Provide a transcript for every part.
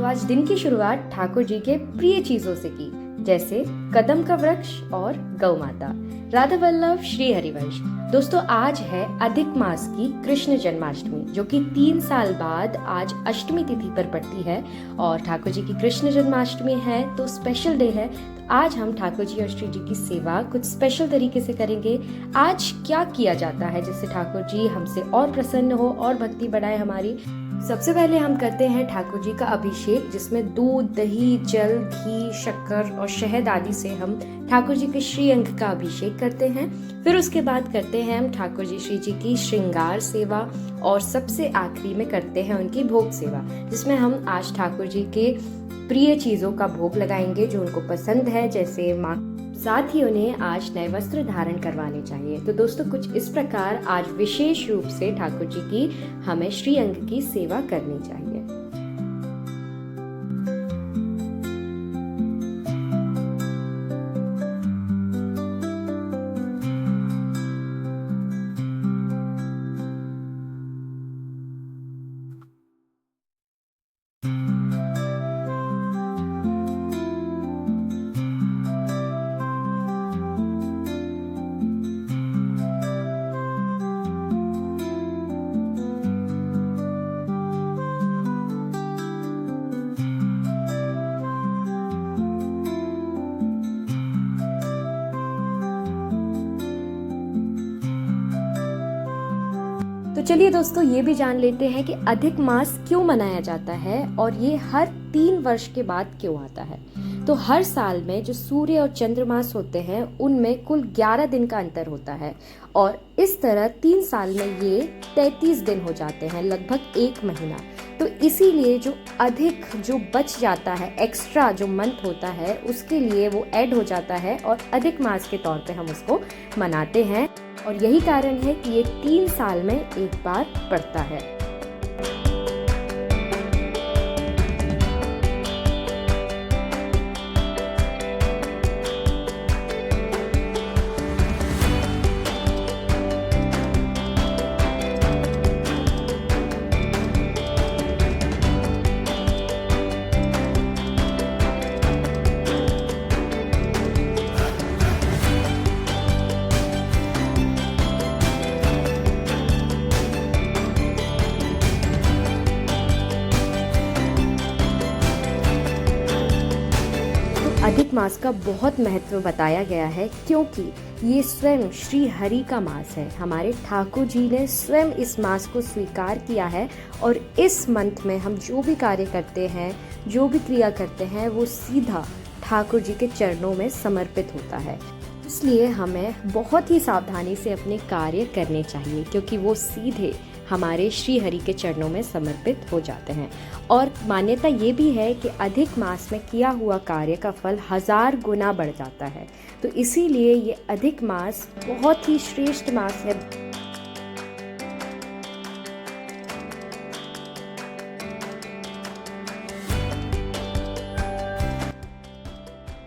तो आज दिन की शुरुआत ठाकुर जी के प्रिय चीजों से की, जैसे कदम का वृक्ष और गौ माता। राधा वल्लभ श्री हरिवंश। दोस्तों, आज है अधिक मास की कृष्ण जन्माष्टमी, जो कि 3 साल बाद आज अष्टमी तिथि पर पड़ती है और ठाकुर जी की कृष्ण जन्माष्टमी है तो स्पेशल डे है। तो आज हम ठाकुर जी और श्री जी की सेवा कुछ स्पेशल तरीके से करेंगे। आज क्या किया जाता है जिससे ठाकुर जी हमसे और प्रसन्न हो और भक्ति बढ़ाए हमारी। सबसे पहले हम करते हैं ठाकुर जी का अभिषेक, जिसमें दूध, दही, जल, घी, शक्कर और शहद आदि से हम ठाकुर जी के श्री अंग का अभिषेक करते हैं। फिर उसके बाद करते हैं हम ठाकुर जी श्री जी की श्रृंगार सेवा और सबसे आखिरी में करते हैं उनकी भोग सेवा, जिसमें हम आज ठाकुर जी के प्रिय चीजों का भोग लगाएंगे जो उनको पसंद है, जैसे माँ। साथ ही उन्हें आज नए वस्त्र धारण करवाने चाहिए। तो दोस्तों, कुछ इस प्रकार आज विशेष रूप से ठाकुर जी की हमें श्री अंग की सेवा करनी चाहिए। तो चलिए दोस्तों, ये भी जान लेते हैं कि अधिक मास क्यों मनाया जाता है और ये हर 3 वर्ष के बाद क्यों आता है। तो हर साल में जो सूर्य और चंद्रमास होते हैं उनमें कुल 11 दिन का अंतर होता है और इस तरह 3 साल में ये 33 दिन हो जाते हैं, लगभग 1 महीना। तो इसीलिए जो अधिक जो बच जाता है, एक्स्ट्रा जो मंथ होता है, उसके लिए वो ऐड हो जाता है और अधिक मास के तौर पे हम उसको मनाते हैं। और यही कारण है कि ये 3 साल में एक बार पड़ता है। अधिक मास का बहुत महत्व बताया गया है, क्योंकि ये स्वयं श्री हरि का मास है। हमारे ठाकुर जी ने स्वयं इस मास को स्वीकार किया है और इस मंथ में हम जो भी कार्य करते हैं, जो भी क्रिया करते हैं, वो सीधा ठाकुर जी के चरणों में समर्पित होता है। इसलिए हमें बहुत ही सावधानी से अपने कार्य करने चाहिए, क्योंकि वो सीधे हमारे श्री हरि के चरणों में समर्पित हो जाते हैं। और मान्यता ये भी है कि अधिक मास में किया हुआ कार्य का फल 1000 गुना बढ़ जाता है। तो इसीलिए ये अधिक मास बहुत ही श्रेष्ठ मास है।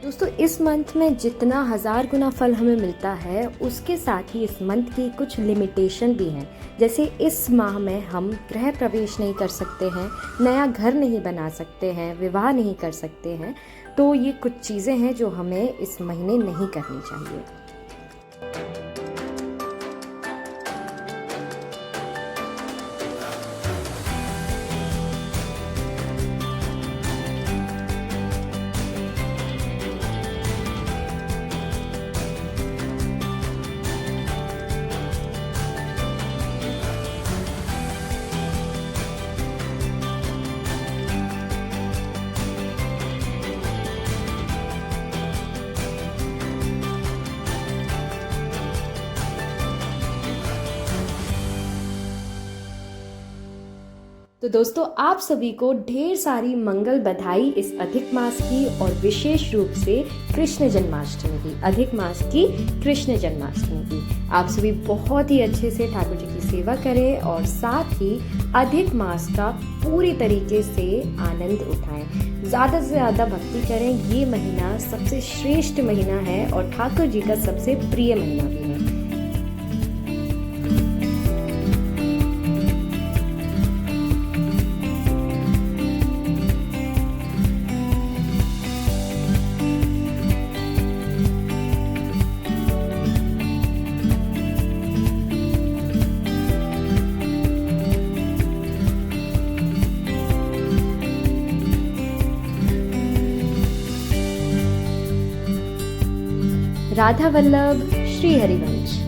दोस्तों, इस मंथ में जितना 1000 गुना फल हमें मिलता है, उसके साथ ही इस मंथ की कुछ लिमिटेशन भी हैं। जैसे इस माह में हम गृह प्रवेश नहीं कर सकते हैं, नया घर नहीं बना सकते हैं, विवाह नहीं कर सकते हैं। तो ये कुछ चीज़ें हैं जो हमें इस महीने नहीं करनी चाहिए। तो दोस्तों, आप सभी को ढेर सारी मंगल बधाई इस अधिक मास की और विशेष रूप से कृष्ण जन्माष्टमी की, अधिक मास की कृष्ण जन्माष्टमी की। आप सभी बहुत ही अच्छे से ठाकुर जी की सेवा करें और साथ ही अधिक मास का पूरी तरीके से आनंद उठाएं। ज़्यादा से ज़्यादा भक्ति करें। ये महीना सबसे श्रेष्ठ महीना है और ठाकुर जी का सबसे प्रिय महीना भी है। राधा वल्लभ श्री हरिवंश।